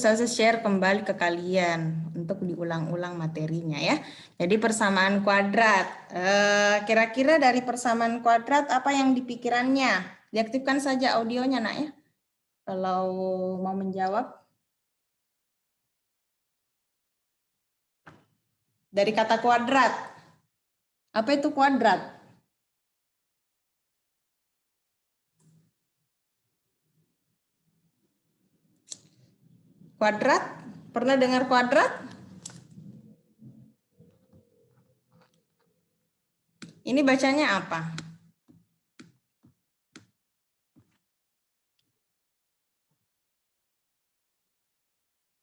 Saya share kembali ke kalian untuk diulang-ulang materinya ya. Jadi persamaan kuadrat. Kira-kira dari persamaan kuadrat apa yang dipikirannya? Diaktifkan saja audionya nak ya. Kalau mau menjawab. Dari kata kuadrat. Apa itu kuadrat? Kuadrat? Pernah dengar kuadrat? Ini bacanya apa?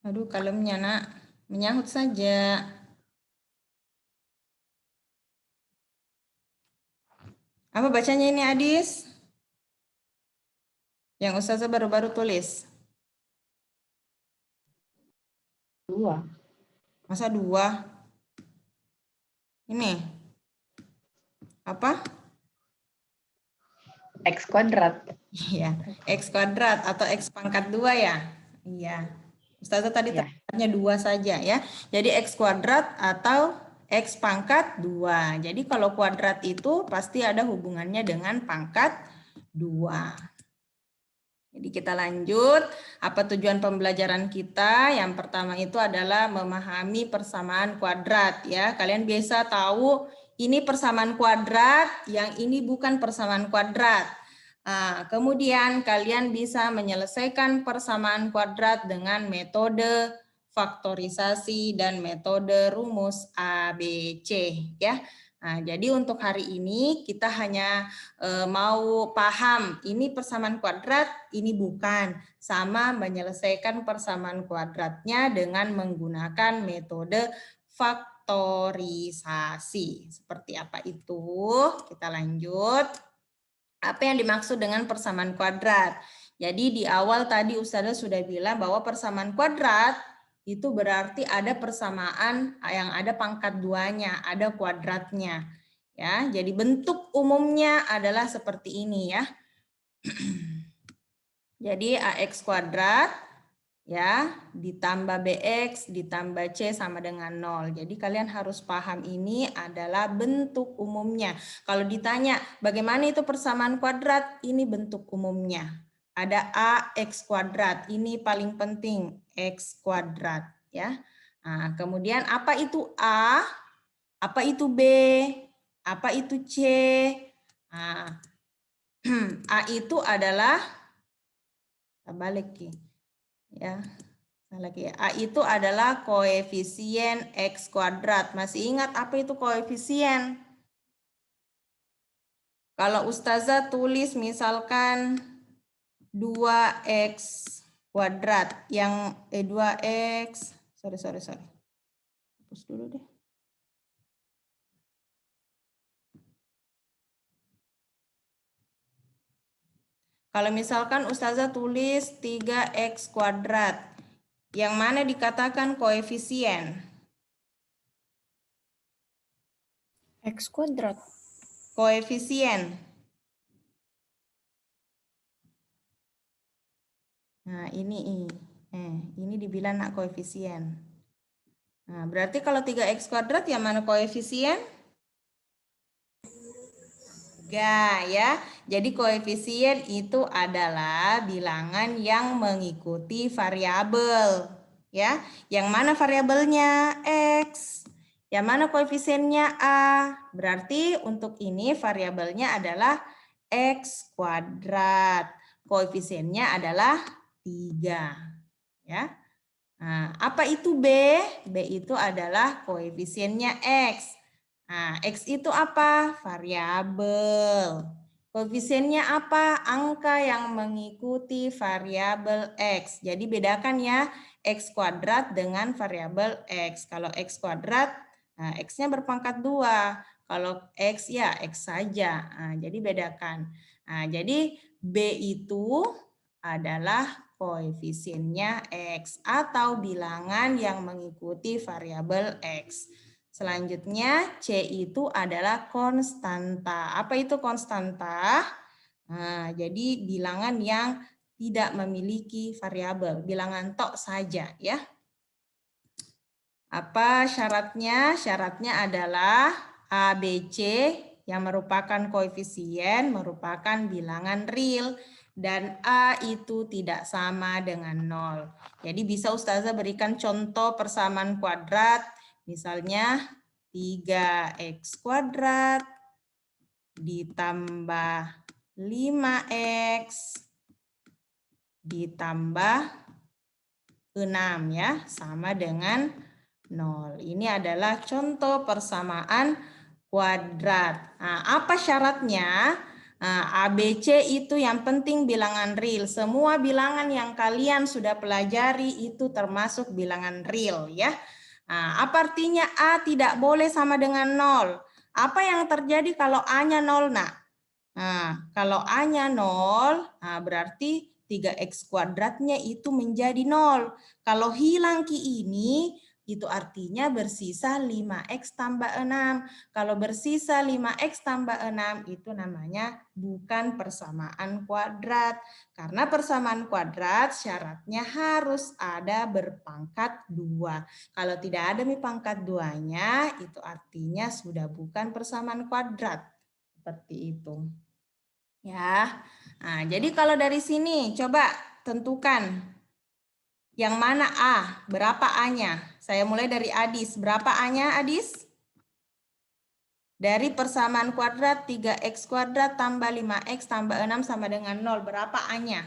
Aduh, kalemnya nak. Menyahut saja. Apa bacanya ini Adis? Yang Ustazah baru-baru tulis. 2. Masa 2? Ini. Apa? X kuadrat. Iya, X kuadrat atau X pangkat 2 ya? Iya. Ustazah tadi Ya. terangnya 2 saja ya. Jadi X kuadrat atau X pangkat 2. Jadi kalau kuadrat itu pasti ada hubungannya dengan pangkat 2. Jadi kita lanjut. Apa tujuan pembelajaran kita? Yang pertama itu adalah memahami persamaan kuadrat ya. Kalian biasa tahu ini persamaan kuadrat, yang ini bukan persamaan kuadrat. Nah, kemudian kalian bisa menyelesaikan persamaan kuadrat dengan metode faktorisasi dan metode rumus ABC ya. Nah, jadi untuk hari ini kita hanya mau paham ini persamaan kuadrat, ini bukan. Sama menyelesaikan persamaan kuadratnya dengan menggunakan metode faktorisasi. Seperti apa itu? Kita lanjut. Apa yang dimaksud dengan persamaan kuadrat? Jadi di awal tadi Ustazah sudah bilang bahwa persamaan kuadrat itu berarti ada persamaan yang ada pangkat 2-nya, ada kuadratnya. Ya, jadi bentuk umumnya adalah seperti ini ya. Jadi AX kuadrat ya ditambah BX ditambah C sama dengan 0. Jadi kalian harus paham ini adalah bentuk umumnya. Kalau ditanya bagaimana itu persamaan kuadrat, ini bentuk umumnya. Ada AX kuadrat, ini paling penting X kuadrat ya. Nah, kemudian apa itu A? Apa itu B? Apa itu C? Nah, A itu adalah balik ya. Lagi A itu adalah koefisien X kuadrat. Masih ingat apa itu koefisien? Kalau Ustazah tulis misalkan 2X kuadrat yang 2X, sorry. Hapus dulu deh. Kalau misalkan Ustazah tulis 3X kuadrat, yang mana dikatakan koefisien? X kuadrat. Koefisien. Nah, ini dibilang nak koefisien. Nah, berarti kalau 3X kuadrat yang mana koefisien? 3 ya. Jadi koefisien itu adalah bilangan yang mengikuti variabel ya. Yang mana variabelnya? X. Yang mana koefisiennya A. Berarti untuk ini variabelnya adalah X kuadrat. Koefisiennya adalah 3 ya. Nah, apa itu B? B itu adalah koefisiennya X. Nah, X itu apa? Variabel. Koefisiennya apa? Angka yang mengikuti variabel X. Jadi bedakan ya X kuadrat dengan variabel X. Kalau X kuadrat, nah, X-nya berpangkat 2. Kalau X ya X saja. Nah, jadi bedakan. Nah, jadi B itu adalah koefisiennya X atau bilangan yang mengikuti variabel X. Selanjutnya C itu adalah konstanta. Apa itu konstanta? Nah, jadi bilangan yang tidak memiliki variabel, bilangan tok saja ya. Apa syaratnya? Syaratnya adalah A, B, C yang merupakan koefisien merupakan bilangan real dan A itu tidak sama dengan 0. Jadi bisa Ustazah berikan contoh persamaan kuadrat, misalnya 3x kuadrat ditambah 5x ditambah 6 ya, sama dengan 0. Ini adalah contoh persamaan kuadrat. Nah, apa syaratnya? Nah, A, B, C itu yang penting bilangan real. Semua bilangan yang kalian sudah pelajari itu termasuk bilangan real ya. Nah, apa artinya A tidak boleh sama dengan 0? Apa yang terjadi kalau A-nya 0, nak? Nah, kalau A-nya 0, nah berarti 3x kuadratnya itu menjadi 0. Kalau hilang Ki ini, itu artinya bersisa 5x tambah 6. Kalau bersisa 5x tambah 6, itu namanya bukan persamaan kuadrat. Karena persamaan kuadrat syaratnya harus ada berpangkat 2. Kalau tidak ada pangkat 2-nya, itu artinya sudah bukan persamaan kuadrat. Seperti itu. Ya, nah, jadi kalau dari sini coba tentukan yang mana A, berapa A-nya? Saya mulai dari Adis, berapa A-nya Adis? Dari persamaan kuadrat 3x kuadrat tambah 5x tambah 6 sama dengan 0, berapa A-nya?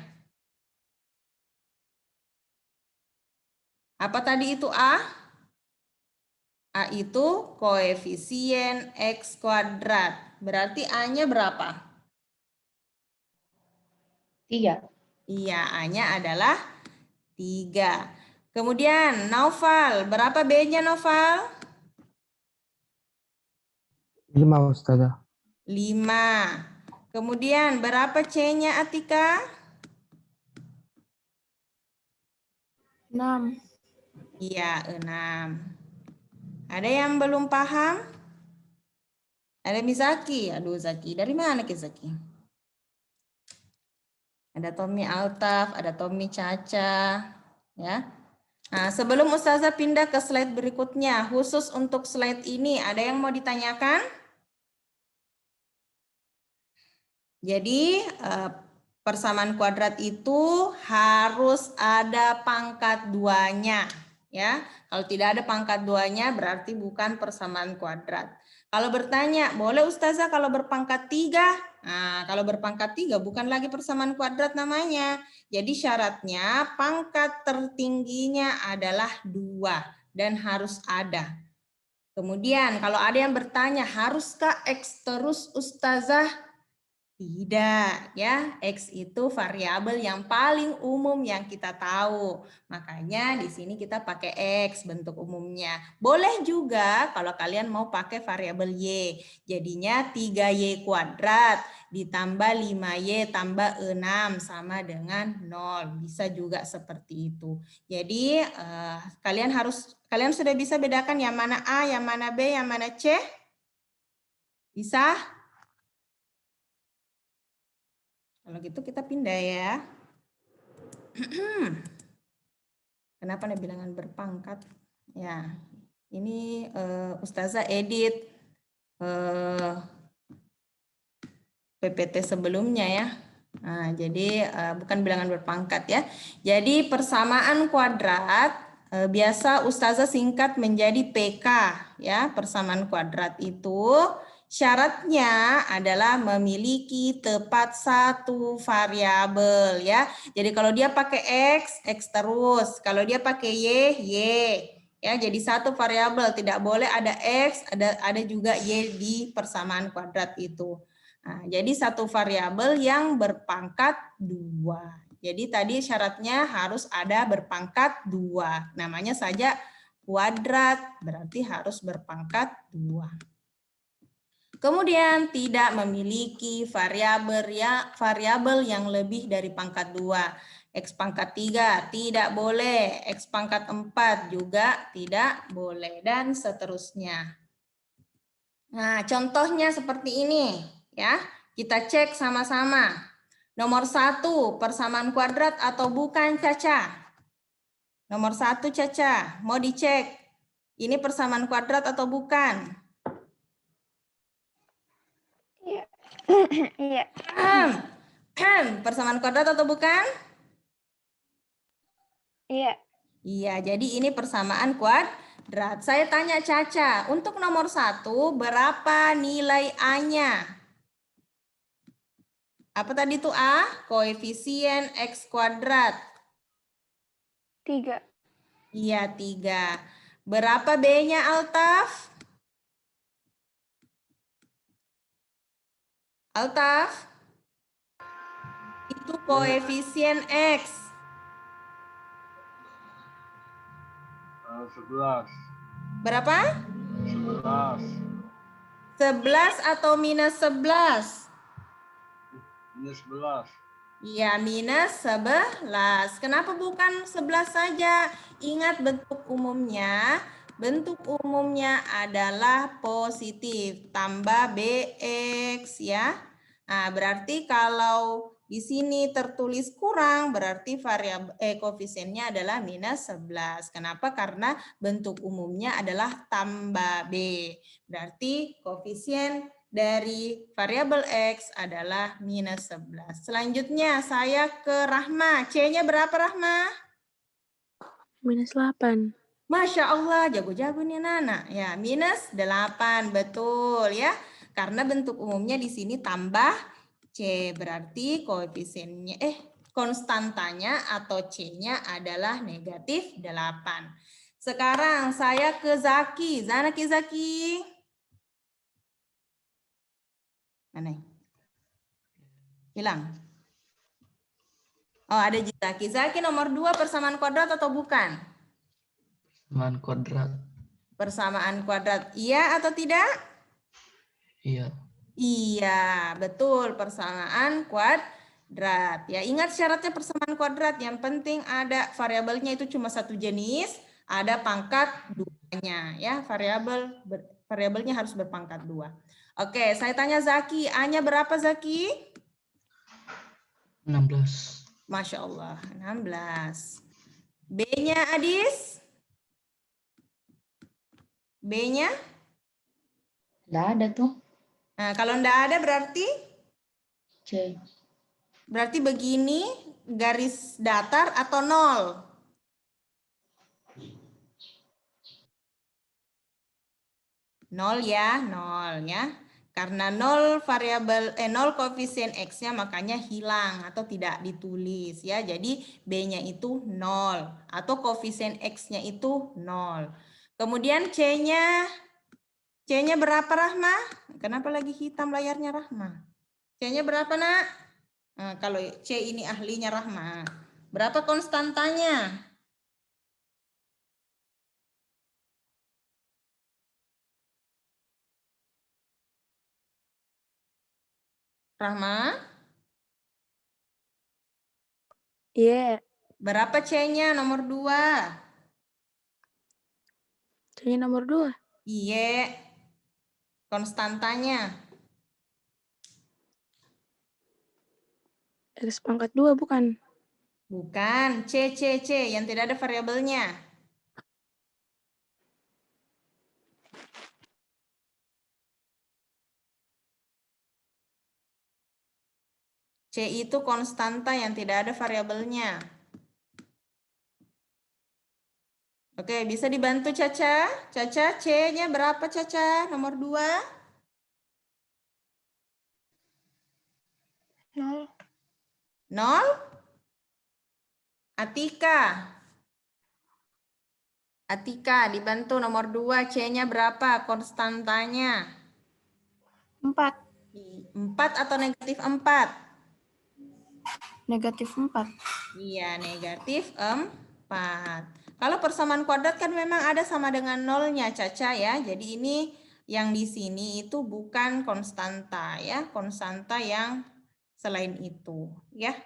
Apa tadi itu A? A itu koefisien x kuadrat, berarti A-nya berapa? 3. Iya, A-nya adalah 3. Kemudian Naufal, berapa B-nya Naufal? 5 Ustazah. 5. Kemudian berapa C-nya Atika? 6. Iya, 6. Ada yang belum paham? Ada Misaki? Aduh Zaki, dari mana ke Zaki? Ada Tommy Altaf, ada Tommy Caca, ya. Nah, sebelum Ustazah pindah ke slide berikutnya, khusus untuk slide ini, ada yang mau ditanyakan? Jadi, persamaan kuadrat itu harus ada pangkat 2-nya. Ya, kalau tidak ada pangkat 2-nya berarti bukan persamaan kuadrat. Kalau bertanya, boleh Ustazah kalau berpangkat 3? Nah, kalau berpangkat 3 bukan lagi persamaan kuadrat namanya. Jadi syaratnya pangkat tertingginya adalah 2 dan harus ada. Kemudian kalau ada yang bertanya, haruskah X terus Ustazah? Tidak, ya. X itu variabel yang paling umum yang kita tahu. Makanya di sini kita pakai X bentuk umumnya. Boleh juga kalau kalian mau pakai variabel Y. Jadinya 3Y kuadrat ditambah 5Y tambah 6 sama dengan 0. Bisa juga seperti itu. Jadi kalian sudah bisa bedakan yang mana A, yang mana B, yang mana C? Bisa? Kalau gitu kita pindah ya. Kenapa nih bilangan berpangkat? Ya, ini Ustazah edit PPT sebelumnya ya. Nah, jadi bukan bilangan berpangkat ya. Jadi persamaan kuadrat biasa Ustazah singkat menjadi PK ya. Persamaan kuadrat itu syaratnya adalah memiliki tepat satu variabel ya. Jadi kalau dia pakai X terus. Kalau dia pakai Y. Ya, jadi satu variabel, tidak boleh ada X, ada juga Y di persamaan kuadrat itu. Nah, jadi satu variabel yang berpangkat 2. Jadi tadi syaratnya harus ada berpangkat 2. Namanya saja kuadrat, berarti harus berpangkat 2. Kemudian tidak memiliki variabel yang lebih dari pangkat 2. X pangkat 3 tidak boleh, X pangkat 4 juga tidak boleh, dan seterusnya. Nah, contohnya seperti ini ya. Kita cek sama-sama. Nomor 1, persamaan kuadrat atau bukan, Caca? Nomor 1, Caca, mau dicek. Ini persamaan kuadrat atau bukan? Iya. Iya. Persamaan kuadrat atau bukan? Iya. Iya, jadi ini persamaan kuadrat. Saya tanya Caca, untuk nomor 1, berapa nilai A-nya? Apa tadi tuh A? Koefisien X kuadrat. 3. Iya, 3. Berapa B-nya, Altaf? Altaf? Itu koefisien X. 11. Berapa? 11. 11 atau minus 11? Minus 11. Iya, minus 11. Kenapa bukan 11 saja? Ingat bentuk umumnya. Bentuk umumnya adalah positif. Tambah BX ya. Nah, berarti kalau di sini tertulis kurang, berarti variabel koefisiennya adalah minus 11. Kenapa? Karena bentuk umumnya adalah tambah B. Berarti koefisien dari variabel X adalah minus 11. Selanjutnya saya ke Rahma. C-nya berapa, Rahma? Minus 8. Masya Allah, jago-jago nih Nana. Ya, minus 8, betul ya. Karena bentuk umumnya di sini tambah C, berarti koefisiennya, konstantanya atau C-nya adalah negatif 8. Sekarang saya ke Zaki. Zaki. Mana? Hilang. Oh, ada Zaki. Zaki nomor 2 persamaan kuadrat atau bukan? Persamaan kuadrat. Persamaan kuadrat. Iya atau tidak? Iya. Iya, betul. Persamaan kuadrat. Ya, ingat syaratnya persamaan kuadrat. Yang penting ada variabelnya itu cuma satu jenis, ada pangkat 2-nya. Ya, variabelnya harus berpangkat 2. Oke, saya tanya Zaki. A-nya berapa, Zaki? 16. Masya Allah, 16. B-nya, Adis? B-nya? Nggak ada tuh. Nah, kalau enggak ada berarti? C. Berarti begini, garis datar atau 0? Nol ya, 0 ya. Karena 0 variabel 0 koefisien X-nya makanya hilang atau tidak ditulis ya. Jadi B-nya itu 0 atau koefisien X-nya itu 0. Kemudian C-nya berapa, Rahma? Kenapa lagi hitam layarnya, Rahma? C-nya berapa, Nak? Nah, kalau C ini ahlinya Rahma. Berapa konstantanya? Rahma? Iya. Berapa C-nya nomor 2? C-nya nomor 2. Iya. Konstantanya. X pangkat 2 bukan? Bukan. C yang tidak ada variabelnya. C itu konstanta yang tidak ada variabelnya. Oke, bisa dibantu Caca? Caca, C-nya berapa, Caca? Nomor 2? 0. 0? Atika, dibantu nomor 2, C-nya berapa? Konstantanya. 4. 4 atau negatif 4? Negatif 4. Iya, negatif 4. Kalau persamaan kuadrat kan memang ada sama dengan nolnya, Caca ya. Jadi ini yang di sini itu bukan konstanta ya, konstanta yang selain itu ya.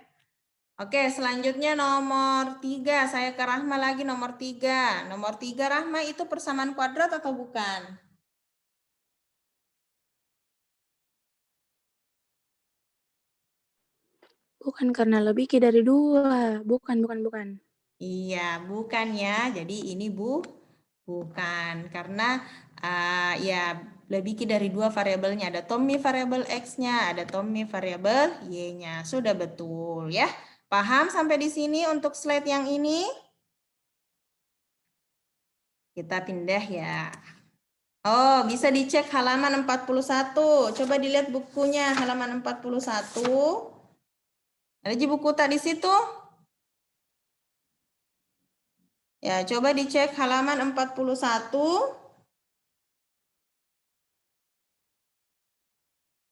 Oke, selanjutnya nomor 3. Saya ke Rahma lagi nomor 3. Nomor 3 Rahma itu persamaan kuadrat atau bukan? Bukan karena lebih dari 2. Bukan. Iya, bukan ya. Jadi ini bukan. Karena ya lebih dari 2 variabelnya. Ada Tommy variabel X-nya, ada Tommy variabel Y-nya. Sudah betul ya. Paham sampai di sini untuk slide yang ini? Kita pindah ya. Oh, bisa dicek halaman 41. Coba dilihat bukunya halaman 41. Ada buku tak di situ? Ya, coba dicek halaman 41.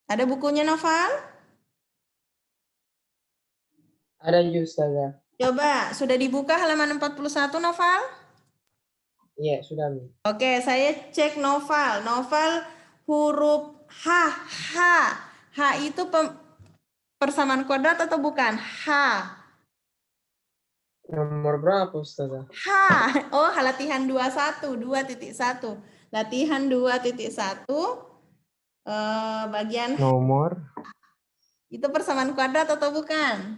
Ada bukunya Noval? Ada Ustazah. Coba, sudah dibuka halaman 41 Noval? Iya, sudah Mi. Oke, saya cek Noval. Noval huruf H. H itu persamaan kuadrat atau bukan? H. Nomor berapa Ustazah? H. Oh, latihan 21, 2.1. Latihan 2.1 bagian Nomor itu persamaan kuadrat atau bukan?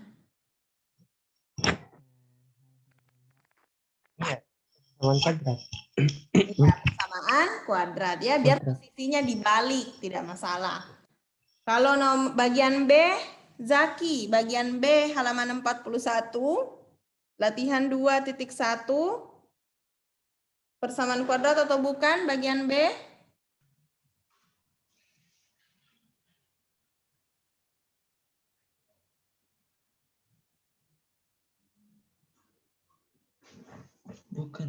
persamaan kuadrat. Iya, persamaan kuadrat ya, biar posisinya dibalik, tidak masalah. Kalau bagian B, Zaki, bagian B halaman 41, latihan 2.1, persamaan kuadrat atau bukan bagian B? Bukan.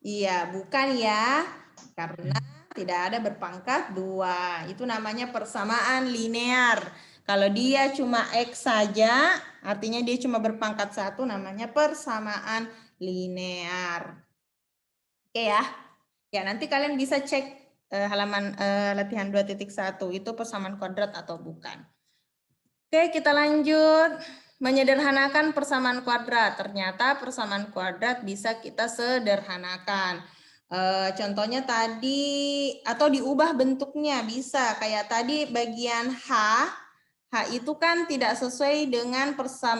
Iya, bukan ya, karena tidak ada berpangkat 2. Itu namanya persamaan linear. Kalau dia cuma X saja, artinya dia cuma berpangkat 1, namanya persamaan linear. Oke ya. Ya, nanti kalian bisa cek halaman latihan 2.1 itu persamaan kuadrat atau bukan. Oke, kita lanjut. Menyederhanakan persamaan kuadrat. Ternyata persamaan kuadrat bisa kita sederhanakan. Contohnya tadi, atau diubah bentuknya bisa. Kayak tadi bagian H itu kan tidak sesuai dengan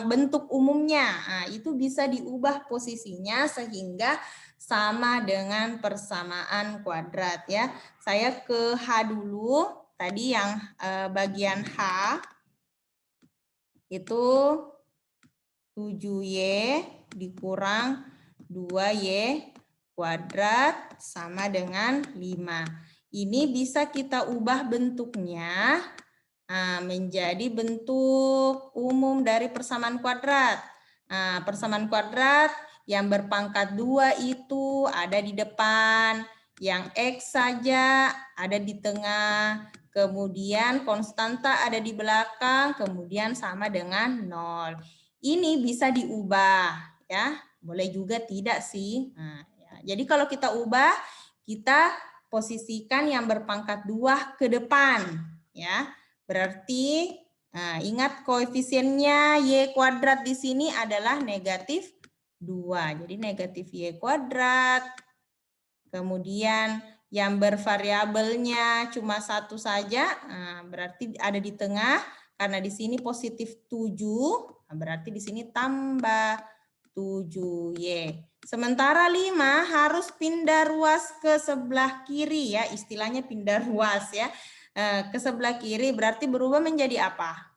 bentuk umumnya. Nah, itu bisa diubah posisinya sehingga sama dengan persamaan kuadrat ya. Saya ke H dulu. Tadi yang bagian H itu 7Y dikurang 2Y kuadrat sama dengan 5. Ini bisa kita ubah bentuknya menjadi bentuk umum dari persamaan kuadrat. Nah, persamaan kuadrat yang berpangkat 2 itu ada di depan, yang X saja ada di tengah, kemudian konstanta ada di belakang, kemudian sama dengan 0. Ini bisa diubah ya, boleh juga tidak sih. Nah, ya. Jadi kalau kita ubah, kita posisikan yang berpangkat 2 ke depan ya. Berarti ingat koefisiennya Y kuadrat di sini adalah negatif 2. Jadi negatif Y kuadrat. Kemudian yang bervariabelnya cuma 1 saja, berarti ada di tengah. Karena di sini positif 7, berarti di sini tambah 7Y. Sementara 5 harus pindah ruas ke sebelah kiri ya, istilahnya pindah ruas ya. Ke sebelah kiri berarti berubah menjadi apa?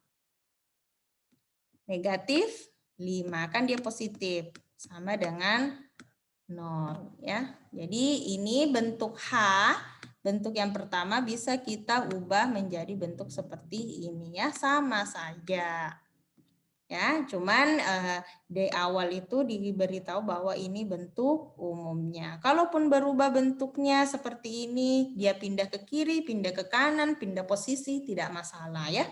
Negatif 5, kan dia positif. Sama dengan 0 ya. Jadi ini bentuk H, bentuk yang pertama bisa kita ubah menjadi bentuk seperti ini ya, sama saja. Ya, cuman di awal itu diberitahu bahwa ini bentuk umumnya. Kalaupun berubah bentuknya seperti ini, dia pindah ke kiri, pindah ke kanan, pindah posisi, tidak masalah ya.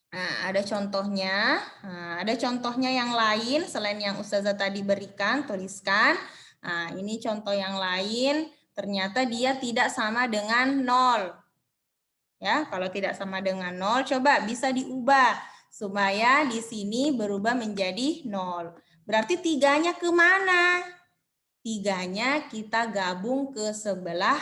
Nah, ada contohnya. Nah, ada contohnya yang lain selain yang Ustazah tadi berikan, tuliskan. Nah, ini contoh yang lain, ternyata dia tidak sama dengan 0. Ya, kalau tidak sama dengan 0, coba bisa diubah supaya di sini berubah menjadi 0. Berarti 3-nya kemana? 3-nya kita gabung ke sebelah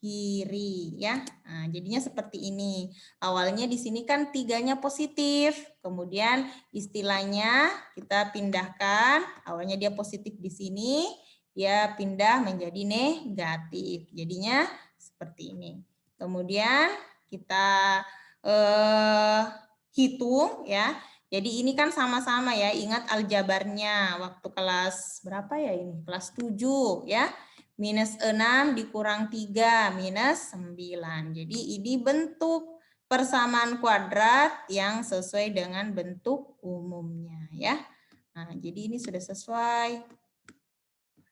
kiri ya. Nah, jadinya seperti ini. Awalnya di sini kan 3-nya positif, kemudian istilahnya kita pindahkan. Awalnya dia positif di sini, dia pindah menjadi negatif. Jadinya seperti ini. Kemudian kita hitung ya. Jadi ini kan sama-sama ya. Ingat aljabarnya waktu kelas berapa ya ini? Kelas 7 ya. Minus 6 dikurang 3, minus 9. Jadi ini bentuk persamaan kuadrat yang sesuai dengan bentuk umumnya ya. Nah, jadi ini sudah sesuai.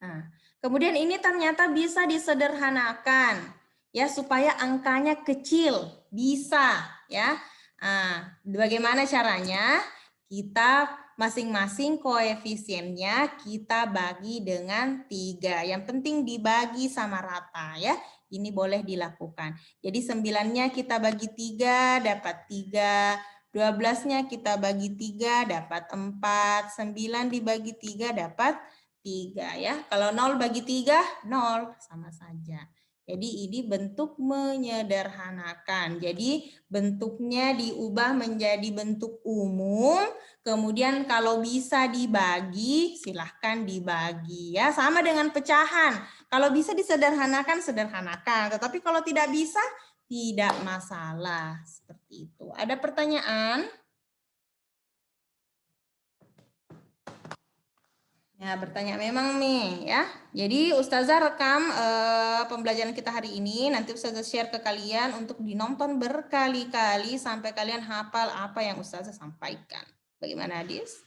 Nah, kemudian ini ternyata bisa disederhanakan ya supaya angkanya kecil, bisa ya. Nah, bagaimana caranya? Kita masing-masing koefisiennya kita bagi dengan 3. Yang penting dibagi sama rata ya. Ini boleh dilakukan. Jadi 9-nya kita bagi 3 dapat 3. 12-nya kita bagi 3 dapat 4. 9 dibagi 3 dapat 3 ya. Kalau 0 bagi 3, 0 sama saja. Jadi ini bentuk menyederhanakan. Jadi bentuknya diubah menjadi bentuk umum. Kemudian kalau bisa dibagi, silahkan dibagi ya. Sama dengan pecahan. Kalau bisa disederhanakan, sederhanakan. Tetapi kalau tidak bisa, tidak masalah. Seperti itu. Ada pertanyaan? Ya, bertanya memang nih ya. Jadi Ustazah rekam pembelajaran kita hari ini. Nanti Ustazah share ke kalian untuk dinonton berkali-kali sampai kalian hafal apa yang Ustazah sampaikan. Bagaimana Adis?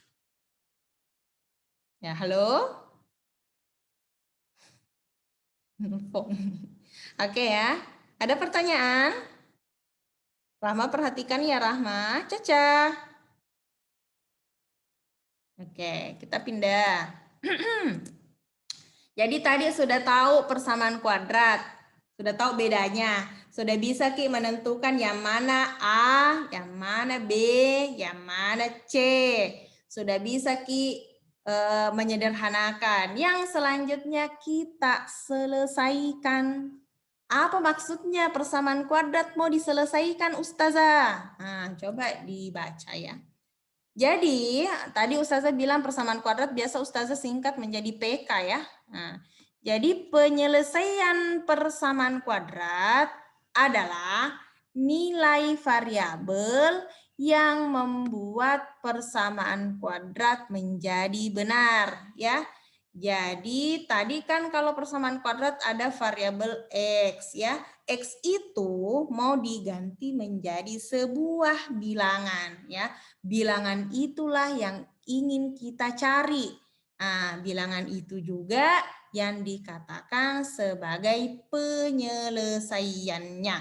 Ya, halo? Oke ya. Ada pertanyaan? Rahma perhatikan ya Rahma. Caca. Oke, kita pindah. Jadi tadi sudah tahu persamaan kuadrat, sudah tahu bedanya, sudah bisa Ki menentukan yang mana A, yang mana B, yang mana C. Sudah bisa Ki menyederhanakan. Yang selanjutnya kita selesaikan. Apa maksudnya persamaan kuadrat mau diselesaikan Ustazah? Nah, coba dibaca ya. Jadi tadi Ustazah bilang persamaan kuadrat biasa Ustazah singkat menjadi PK ya. Nah, jadi penyelesaian persamaan kuadrat adalah nilai variabel yang membuat persamaan kuadrat menjadi benar ya. Jadi tadi kan kalau persamaan kuadrat ada variabel X ya. X itu mau diganti menjadi sebuah bilangan ya. Bilangan itulah yang ingin kita cari. Nah, bilangan itu juga yang dikatakan sebagai penyelesaiannya.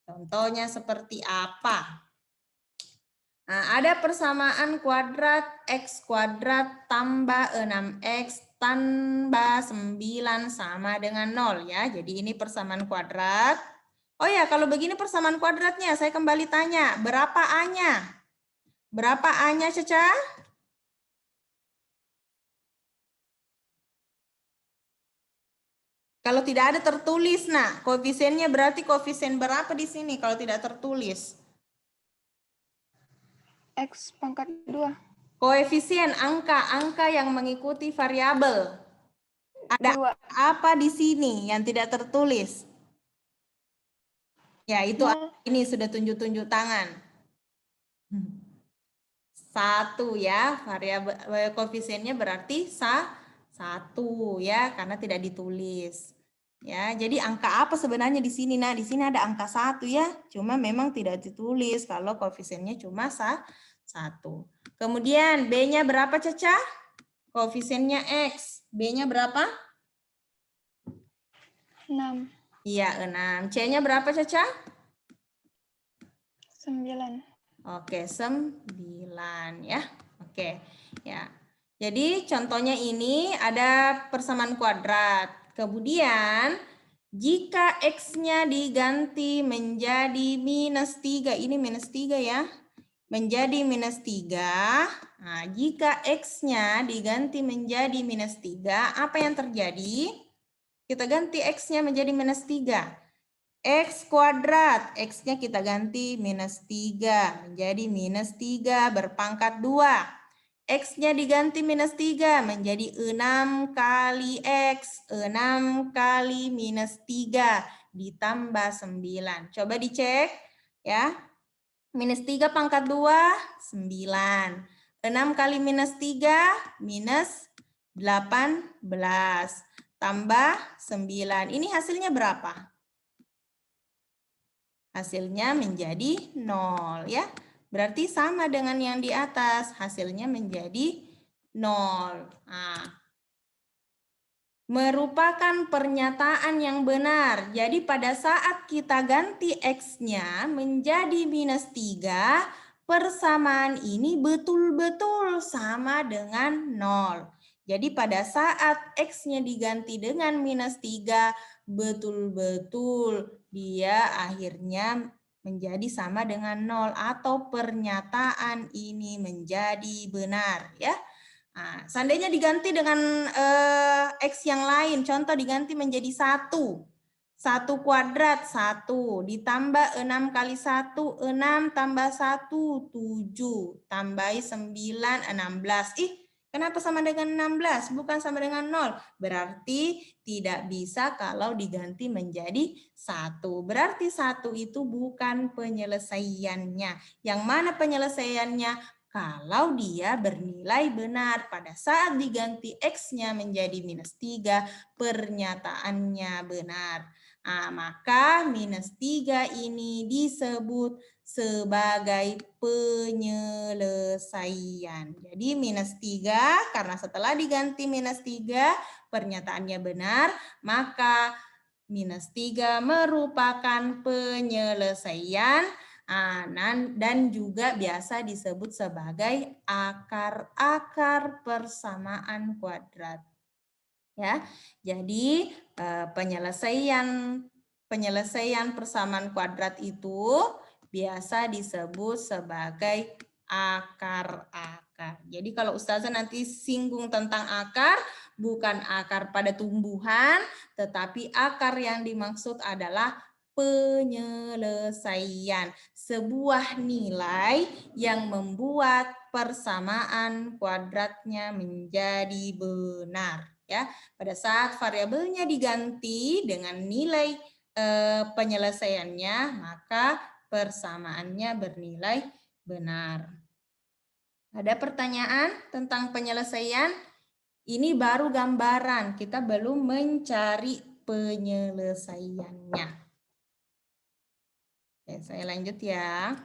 Contohnya seperti apa? Nah, ada persamaan kuadrat X kuadrat tambah 6X tambah 9 sama dengan 0 ya. Jadi ini persamaan kuadrat. Oh ya, kalau begini persamaan kuadratnya saya kembali tanya, berapa A-nya? Berapa A-nya, Caca? Kalau tidak ada tertulis, nah, koefisiennya berarti koefisien berapa di sini kalau tidak tertulis? X pangkat 2. Koefisien angka yang mengikuti variabel. Ada 2. apa di sini yang tidak tertulis? Ya, itu ini sudah tunjuk-tunjuk tangan. 1 ya, variabel koefisiennya berarti 1 ya, karena tidak ditulis. Ya, jadi angka apa sebenarnya di sini? Nah, di sini ada angka 1 ya, cuma memang tidak ditulis kalau koefisiennya cuma 1. Kemudian B-nya berapa, Caca? Koefisiennya X. B-nya berapa? 6. Iya, 6. C-nya berapa, Caca? 9. Oke, 9 ya. Oke, ya. Jadi contohnya ini ada persamaan kuadrat. Kemudian jika X-nya diganti menjadi minus 3, ini minus 3 ya. Menjadi minus 3. Nah, jika X-nya diganti menjadi minus 3, apa yang terjadi? Kita ganti X-nya menjadi minus 3. X kuadrat. X-nya kita ganti minus 3. Menjadi minus 3 berpangkat 2. X-nya diganti minus 3 menjadi 6 kali X. 6 kali minus 3 ditambah 9. Coba dicek ya. Minus 3 pangkat 2, 9. 6 kali minus 3, minus 18. Tambah 9. Ini hasilnya berapa? Hasilnya menjadi 0 ya. Berarti sama dengan yang di atas. Hasilnya menjadi 0. Nah, merupakan pernyataan yang benar. Jadi pada saat kita ganti X-nya menjadi minus 3, persamaan ini betul-betul sama dengan 0. Jadi pada saat X-nya diganti dengan minus 3, betul-betul dia akhirnya menjadi sama dengan 0 atau pernyataan ini menjadi benar ya. Nah, seandainya diganti dengan X yang lain, contoh diganti menjadi 1. 1 kuadrat, 1. Ditambah 6 kali 1, 6 tambah 1, 7. Tambahi 9, 16. Ih, kenapa sama dengan 16? Bukan sama dengan 0. Berarti tidak bisa kalau diganti menjadi 1. Berarti 1 itu bukan penyelesaiannya. Yang mana penyelesaiannya? Kalau dia bernilai benar pada saat diganti X-nya menjadi minus 3, pernyataannya benar. Nah, maka minus 3 ini disebut sebagai penyelesaian. Jadi minus 3 karena setelah diganti minus 3, pernyataannya benar, maka minus 3 merupakan penyelesaian. Dan juga biasa disebut sebagai akar-akar persamaan kuadrat. Ya, jadi penyelesaian persamaan kuadrat itu biasa disebut sebagai akar-akar. Jadi kalau Ustazah nanti singgung tentang akar, bukan akar pada tumbuhan, tetapi akar yang dimaksud adalah penyelesaian, sebuah nilai yang membuat persamaan kuadratnya menjadi benar ya. Pada saat variabelnya diganti dengan nilai penyelesaiannya, maka persamaannya bernilai benar. Ada pertanyaan tentang penyelesaian? Ini baru gambaran, kita belum mencari penyelesaiannya. Oke, saya lanjut ya.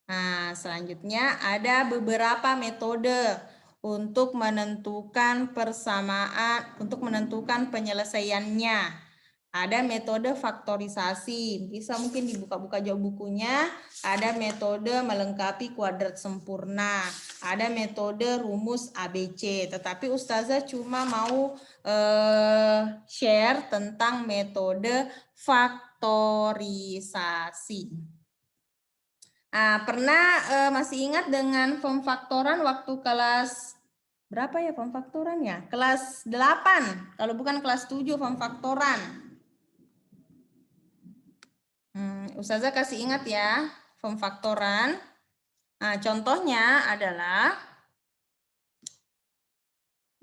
Nah, selanjutnya ada beberapa metode untuk menentukan persamaan, untuk menentukan penyelesaiannya. Ada metode faktorisasi, bisa mungkin dibuka-buka jauh bukunya. Ada metode melengkapi kuadrat sempurna. Ada metode rumus ABC. Tetapi Ustazah cuma mau share tentang metode faktorisasi. Nah, pernah masih ingat dengan form faktoran waktu kelas berapa ya form faktoran ya? Kelas 8, kalau bukan kelas 7 form faktoran. Ustazah kasih ingat ya, form faktoran. Nah, contohnya adalah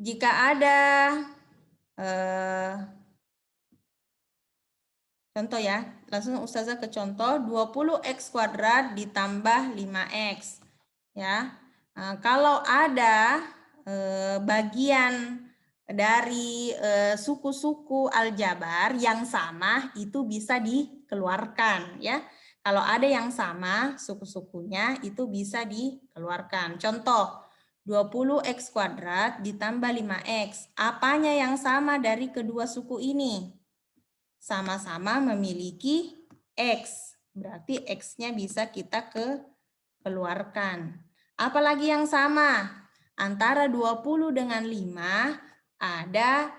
jika ada contoh ya, langsung Ustazah ke contoh 20x kuadrat ditambah 5x. Ya, kalau ada bagian dari suku-suku aljabar yang sama itu bisa dikeluarkan ya. Kalau ada yang sama suku-sukunya itu bisa dikeluarkan. Contoh 20x kuadrat ditambah 5x. Apanya yang sama dari kedua suku ini? Sama-sama memiliki x. Berarti x-nya bisa kita keluarkan. Apalagi yang sama? Antara 20 dengan 5 ada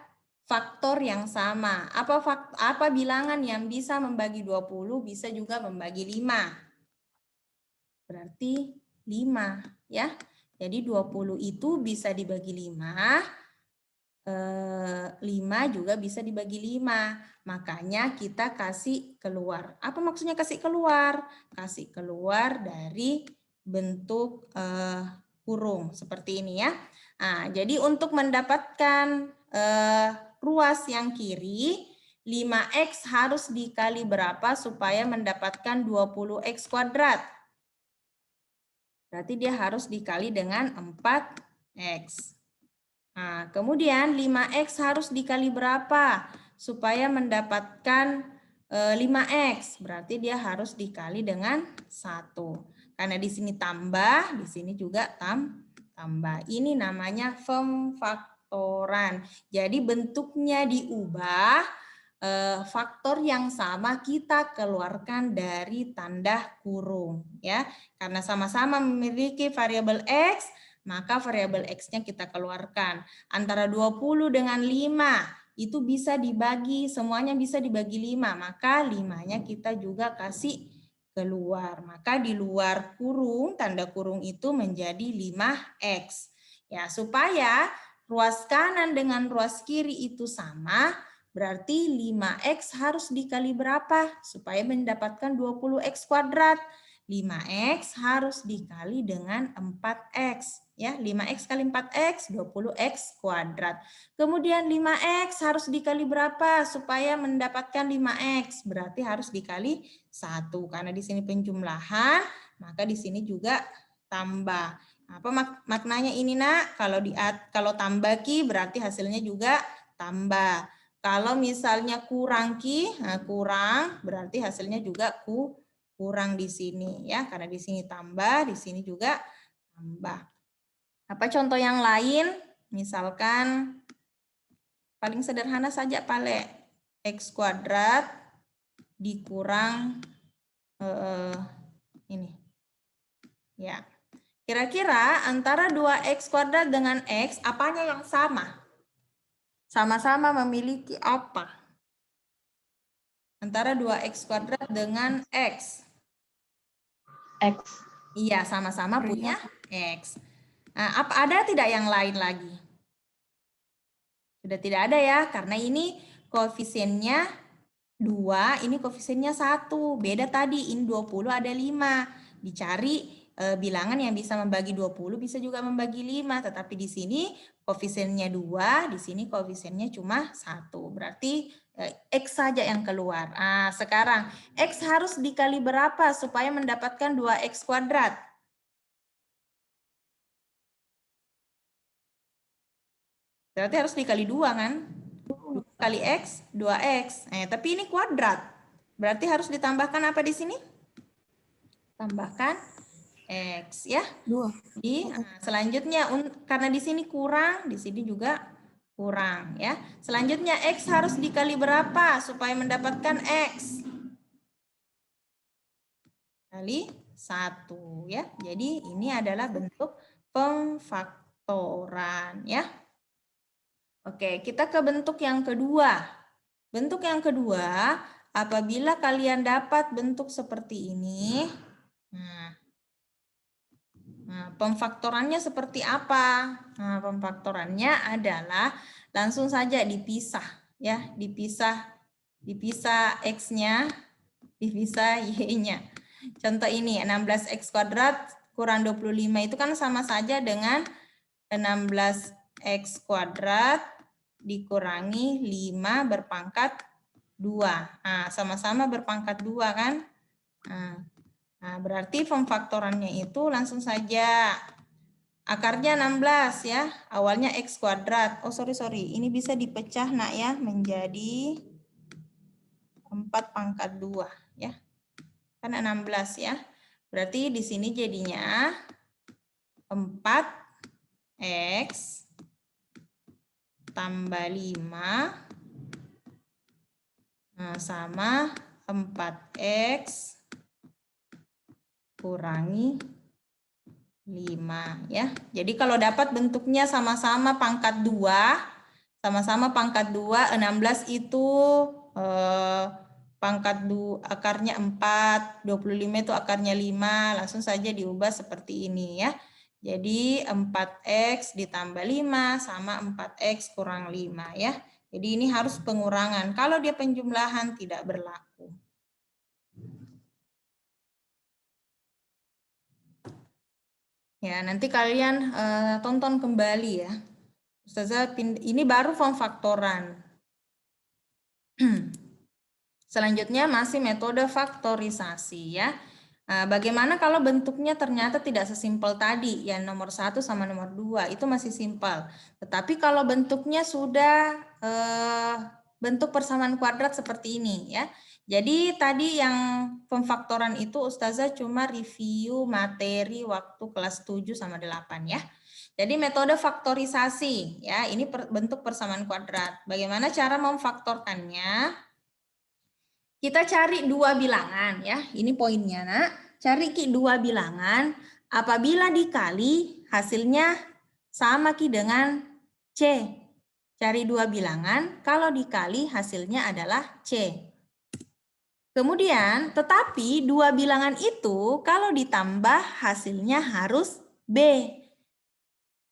faktor yang sama. Apa bilangan yang bisa membagi 20 bisa juga membagi 5? Berarti 5 ya. Jadi 20 itu bisa dibagi 5 5 juga bisa dibagi 5. Makanya kita kasih keluar. Apa maksudnya kasih keluar? Kasih keluar dari bentuk kurung seperti ini ya. Nah, jadi untuk mendapatkan ruas yang kiri, 5x harus dikali berapa supaya mendapatkan 20x kuadrat? Berarti dia harus dikali dengan 4x. Nah, kemudian 5x harus dikali berapa? Supaya mendapatkan 5x. Berarti dia harus dikali dengan 1. Karena di sini tambah, di sini juga tambah. Ini namanya pemfaktoran. Jadi bentuknya diubah, faktor yang sama kita keluarkan dari tanda kurung. Ya, karena sama-sama memiliki variabel x, maka variabel x-nya kita keluarkan. Antara 20 dengan 5 itu bisa dibagi, semuanya bisa dibagi 5, maka 5-nya kita juga kasih keluar. Maka di luar kurung, tanda kurung itu menjadi 5x. Ya, supaya ruas kanan dengan ruas kiri itu sama, berarti 5x harus dikali berapa? Supaya mendapatkan 20x kuadrat. 5x harus dikali dengan 4x. Ya, 5x kali 4x, 20x kuadrat. Kemudian 5x harus dikali berapa supaya mendapatkan 5x? Berarti harus dikali 1. Karena di sini penjumlahan, maka di sini juga tambah. Apa maknanya ini, Nak? Kalau tambah ki berarti hasilnya juga tambah. Kalau misalnya kurang ki, nah kurang berarti hasilnya juga kurang di sini ya, karena di sini tambah, di sini juga tambah. Apa contoh yang lain? Misalkan paling sederhana saja Pale, x kuadrat dikurang ini. Ya. Kira-kira antara 2x kuadrat dengan x, apanya yang sama? Sama-sama memiliki apa? Antara 2x kuadrat dengan x. X. Iya, sama-sama punya x. Nah, ada tidak yang lain lagi? Sudah tidak ada ya, karena ini koefisiennya 2, ini koefisiennya 1. Beda tadi, ini 20 ada 5. Dicari bilangan yang bisa membagi 20, bisa juga membagi 5. Tetapi di sini koefisiennya 2, di sini koefisiennya cuma 1. Berarti X saja yang keluar. Nah, sekarang X harus dikali berapa supaya mendapatkan 2X kuadrat? Berarti harus dikali 2 kan? 2 kali X, 2X. Tapi ini kuadrat. Berarti harus ditambahkan apa di sini? Tambahkan X ya. 2. Selanjutnya, karena di sini kurang, di sini juga kurang ya. Selanjutnya X harus dikali berapa supaya mendapatkan X? Kali 1 ya. Jadi ini adalah bentuk pemfaktoran ya. Oke, kita ke bentuk yang kedua. Bentuk yang kedua, apabila kalian dapat bentuk seperti ini, nah, pemfaktorannya seperti apa? Nah, pemfaktorannya adalah langsung saja dipisah ya, dipisah X-nya, dipisah Y-nya. Contoh ini 16X kuadrat kurang 25 itu kan sama saja dengan 16X kuadrat dikurangi 5 berpangkat 2. Nah, sama-sama berpangkat 2 kan? Nah, berarti pemfaktorannya itu langsung saja. Akarnya 16 ya, awalnya X kuadrat. Oh sorry, ini bisa dipecah nak ya, menjadi 4 pangkat 2 ya. Kan 16 ya. Berarti di sini jadinya 4X tambah 5 sama 4X kurangi 5 ya. Jadi kalau dapat bentuknya sama-sama pangkat 2, 16 itu pangkat 2 akarnya 4, 25 itu akarnya 5, langsung saja diubah seperti ini ya. Jadi 4X ditambah 5 sama 4X kurang 5 ya. Jadi ini harus pengurangan. Kalau dia penjumlahan tidak berlaku. Ya, nanti kalian tonton kembali ya. Ustazah, ini baru pemfaktoran. Selanjutnya masih metode faktorisasi ya. Bagaimana kalau bentuknya ternyata tidak sesimpel tadi, yang nomor 1 sama nomor 2, itu masih simpel. Tetapi kalau bentuknya sudah bentuk persamaan kuadrat seperti ini ya. Jadi tadi yang pemfaktoran itu Ustazah cuma review materi waktu kelas 7 sama 8 ya. Jadi metode faktorisasi ya, ini bentuk persamaan kuadrat. Bagaimana cara memfaktorkannya? Kita cari dua bilangan ya, ini poinnya nak. Cari Ki dua bilangan, apabila dikali hasilnya sama Ki dengan C. Cari dua bilangan, kalau dikali hasilnya adalah C. Kemudian, tetapi dua bilangan itu kalau ditambah hasilnya harus B.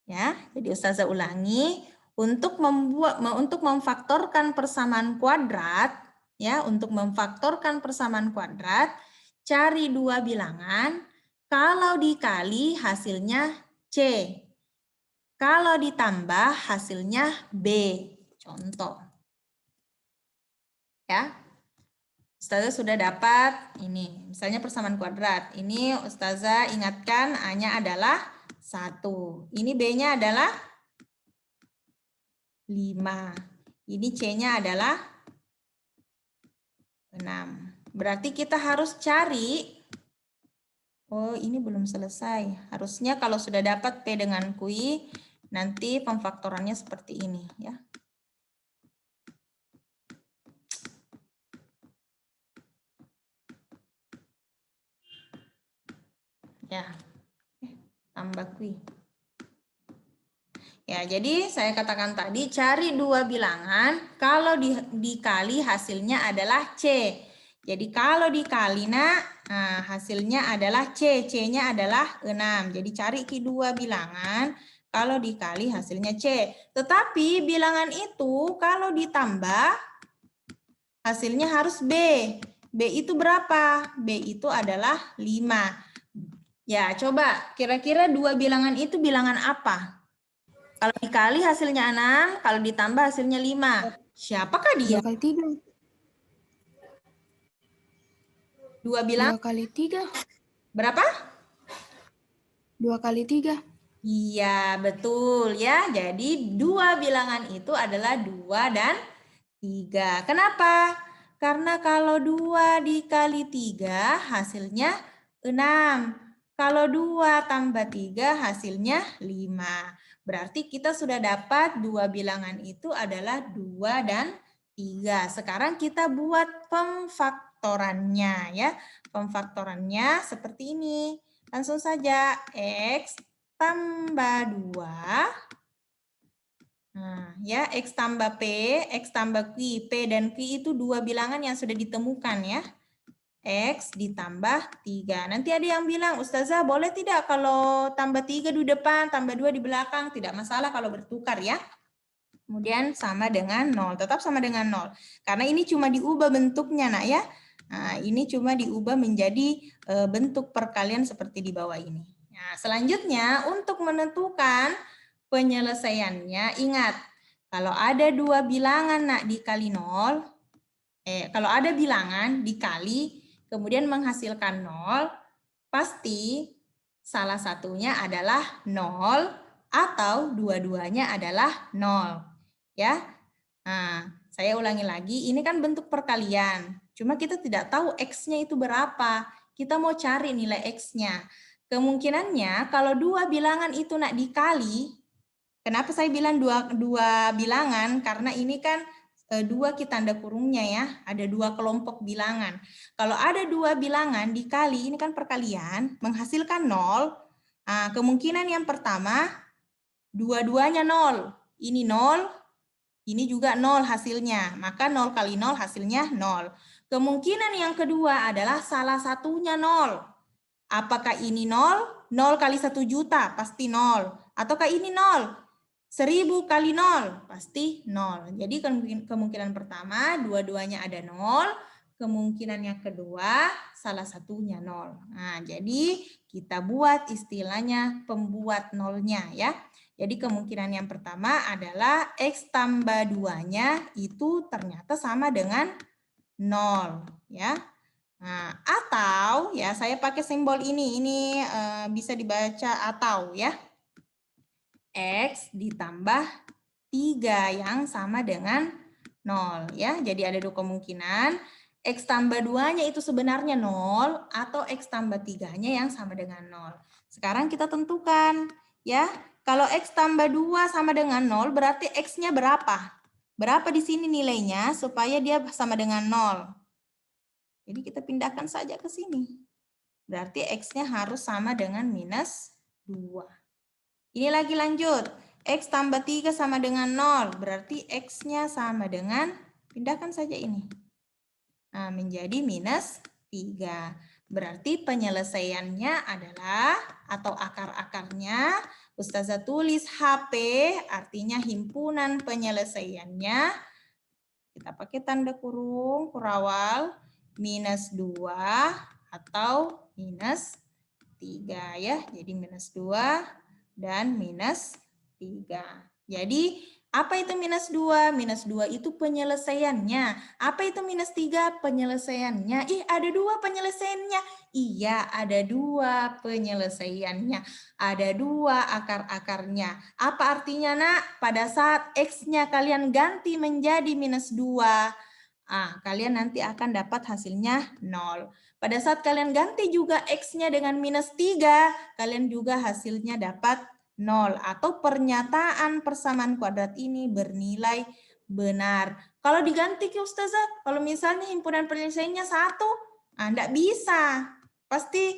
Ya, jadi Ustazah ulangi, untuk memfaktorkan persamaan kuadrat, ya, untuk memfaktorkan persamaan kuadrat, cari dua bilangan, kalau dikali hasilnya C. Kalau ditambah hasilnya B. Contoh. Ya. Ustazah sudah dapat ini, misalnya persamaan kuadrat. Ini Ustazah ingatkan A-nya adalah 1. Ini B-nya adalah 5. Ini C-nya adalah 6. Berarti kita harus cari, oh ini belum selesai. Harusnya kalau sudah dapat P dengan QI, nanti pemfaktorannya seperti ini ya. Ya, tambah QI. Ya, jadi saya katakan tadi cari dua bilangan, kalau dikali hasilnya adalah C. Jadi kalau dikali nak, hasilnya adalah C, C-nya adalah 6. Jadi cari Ki dua bilangan, kalau dikali hasilnya C. Tetapi bilangan itu kalau ditambah hasilnya harus B. B itu berapa? B itu adalah 5. Ya, coba kira-kira dua bilangan itu bilangan apa? Kalau dikali hasilnya 6, kalau ditambah hasilnya 5. Siapakah dia? 2 kali 3. Dua bilangan 2 kali 3. berapa? 2 kali 3. Iya, betul ya. Jadi dua bilangan itu adalah 2 dan 3. Kenapa? Karena kalau 2 dikali 3 hasilnya 6. Kalau 2 tambah 3 hasilnya 5. Berarti kita sudah dapat dua bilangan itu adalah 2 dan 3. Sekarang kita buat pemfaktorannya ya. Pemfaktorannya seperti ini. Langsung saja X tambah 2. Nah, ya, X tambah P, X tambah Q. P dan Q itu dua bilangan yang sudah ditemukan ya. X ditambah 3. Nanti ada yang bilang, Ustazah boleh tidak kalau tambah 3 di depan, tambah 2 di belakang? Tidak masalah kalau bertukar ya. Kemudian sama dengan 0, tetap sama dengan 0. Karena ini cuma diubah bentuknya nak ya. Nah, ini cuma diubah menjadi bentuk perkalian seperti di bawah ini. Nah, selanjutnya untuk menentukan penyelesaiannya, ingat kalau ada dua bilangan nak dikali 0, kalau ada bilangan dikali kemudian menghasilkan 0, pasti salah satunya adalah 0 atau dua-duanya adalah 0. Ya. Nah, saya ulangi lagi, ini kan bentuk perkalian. Cuma kita tidak tahu X-nya itu berapa. Kita mau cari nilai X-nya. Kemungkinannya kalau dua bilangan itu nak dikali, kenapa saya bilang dua bilangan? Karena ini kan 2 kita tanda kurungnya ya, ada 2 kelompok bilangan. Kalau ada 2 bilangan dikali, ini kan perkalian, menghasilkan 0, kemungkinan yang pertama, dua-duanya 0. Ini 0, ini juga 0 hasilnya, maka 0 kali 0 hasilnya 0. Kemungkinan yang kedua adalah salah satunya 0. Apakah ini 0 0 kali 1 juta, pasti 0. Ataukah ini 0? 1000 kali 0, pasti 0. Jadi kemungkinan pertama, dua-duanya ada 0. Kemungkinan yang kedua, salah satunya 0. Nah, jadi kita buat istilahnya pembuat nolnya ya. Jadi kemungkinan yang pertama adalah X tambah 2-nya itu ternyata sama dengan 0 ya. Nah, atau ya saya pakai simbol ini bisa dibaca atau ya. X ditambah 3 yang sama dengan 0 ya. Jadi ada dua kemungkinan. X tambah 2-nya itu sebenarnya 0 atau X tambah 3-nya yang sama dengan 0. Sekarang kita tentukan ya. Kalau X tambah 2 sama dengan 0 berarti X-nya berapa? Berapa di sini nilainya supaya dia sama dengan 0? Jadi kita pindahkan saja ke sini. Berarti X-nya harus sama dengan minus 2. Ini lagi lanjut. X tambah 3 sama dengan 0. Berarti X-nya sama dengan, pindahkan saja ini. Nah, menjadi minus 3. Berarti penyelesaiannya adalah, atau akar-akarnya, Ustazah tulis HP, artinya himpunan penyelesaiannya. Kita pakai tanda kurung, kurawal, minus 2 atau minus 3 ya. Jadi minus 2 dan minus 3. Jadi apa itu minus 2? Minus 2 itu penyelesaiannya. Apa itu minus 3? Penyelesaiannya. Ih, ada 2 penyelesaiannya. Iya, ada 2 penyelesaiannya. Ada 2 akar-akarnya. Apa artinya, Nak? Pada saat X-nya kalian ganti menjadi minus 2, kalian nanti akan dapat hasilnya 0. Pada saat kalian ganti juga X-nya dengan minus 3, kalian juga hasilnya dapat 0. Atau pernyataan persamaan kuadrat ini bernilai benar. Kalau diganti ke Ustazah, kalau misalnya himpunan penyelesaiannya 1, enggak bisa. Pasti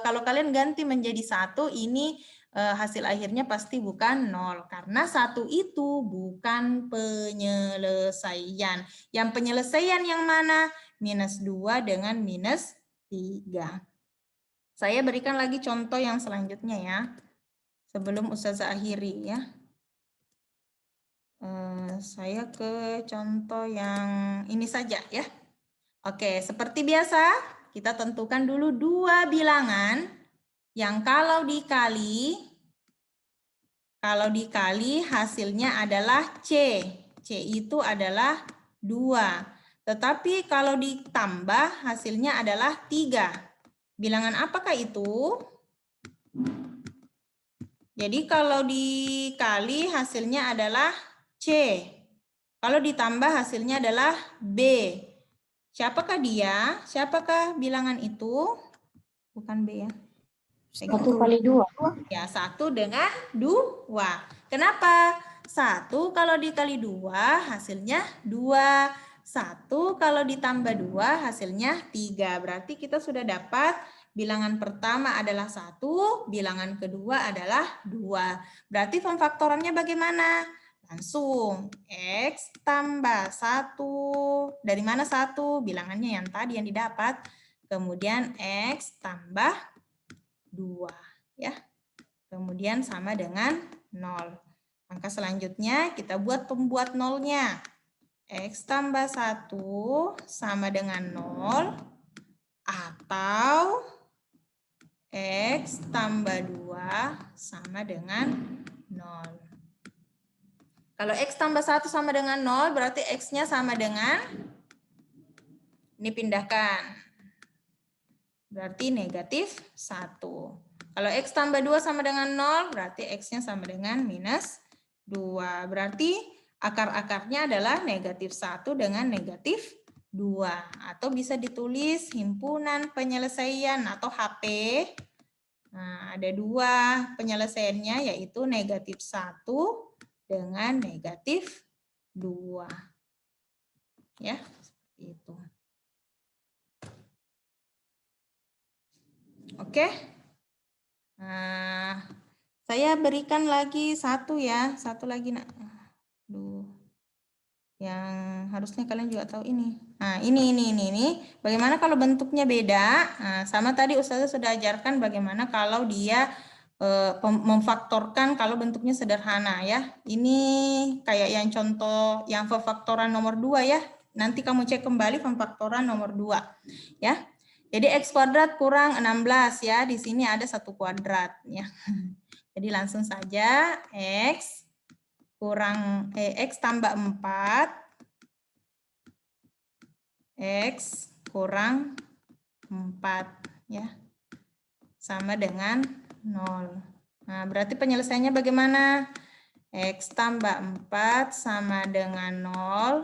kalau kalian ganti menjadi 1, ini hasil akhirnya pasti bukan 0. Karena 1 itu bukan penyelesaian. Yang penyelesaian yang mana? Minus 2 dengan minus 3. Saya berikan lagi contoh yang selanjutnya ya. Sebelum Ustazah akhiri ya. Saya ke contoh yang ini saja ya. Oke, seperti biasa kita tentukan dulu 2 bilangan yang kalau dikali hasilnya adalah C. C itu adalah 2. Tetapi kalau ditambah hasilnya adalah 3. Bilangan apakah itu? Jadi kalau dikali hasilnya adalah C. Kalau ditambah hasilnya adalah B. Siapakah dia? Siapakah bilangan itu? Bukan B ya. 1 kali 2. Ya, 1 dengan 2. Kenapa? 1 kalau dikali 2 hasilnya 2. 1 kalau ditambah 2 hasilnya 3. Berarti kita sudah dapat bilangan pertama adalah 1, bilangan kedua adalah 2. Berarti pemfaktorannya bagaimana? Langsung X tambah 1. Dari mana 1? Bilangannya yang tadi yang didapat. Kemudian X tambah 2 ya. Kemudian sama dengan 0. Langkah selanjutnya kita buat pembuat nolnya. X tambah 1 sama dengan 0 atau X tambah 2 sama dengan 0. Kalau X tambah 1 sama dengan 0 berarti X-nya sama dengan, ini pindahkan. Berarti negatif 1. Kalau X tambah 2 sama dengan 0 berarti X-nya sama dengan minus 2. Berarti akar-akarnya adalah negatif 1 dengan negatif 2. Atau bisa ditulis himpunan penyelesaian atau HP. Nah, ada 2 penyelesaiannya yaitu negatif 1 dengan negatif 2. Ya, seperti itu. Oke. Nah, saya berikan lagi 1 ya. 1 lagi, Nak. Aduh. Yang harusnya kalian juga tahu ini. Nah, ini. Bagaimana kalau bentuknya beda? Nah, sama tadi Ustazah sudah ajarkan bagaimana kalau dia memfaktorkan kalau bentuknya sederhana ya. Ini kayak yang contoh yang pemfaktoran nomor 2 ya. Nanti kamu cek kembali pemfaktoran nomor 2 ya. Jadi X kuadrat kurang 16 ya. Di sini ada 1 kuadrat ya. Jadi langsung saja X kurang X tambah 4 X kurang 4 ya. Sama dengan 0. Nah, berarti penyelesaiannya bagaimana? X tambah 4 sama dengan 0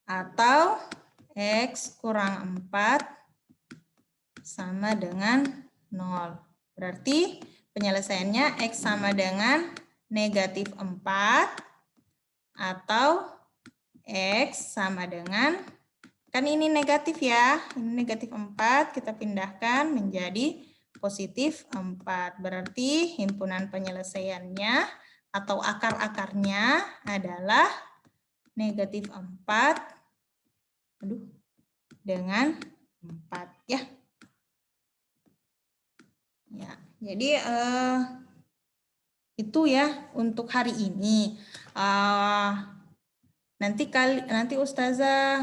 atau X kurang 4 sama dengan 0. Berarti penyelesaiannya X sama dengan negatif 4 atau X sama dengan, kan ini negatif ya, ini negatif 4, kita pindahkan menjadi positif 4. Berarti himpunan penyelesaiannya atau akar-akarnya adalah negatif 4 dengan 4 ya. Ya, jadi itu ya untuk hari ini. Nanti Ustazah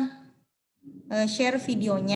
share videonya.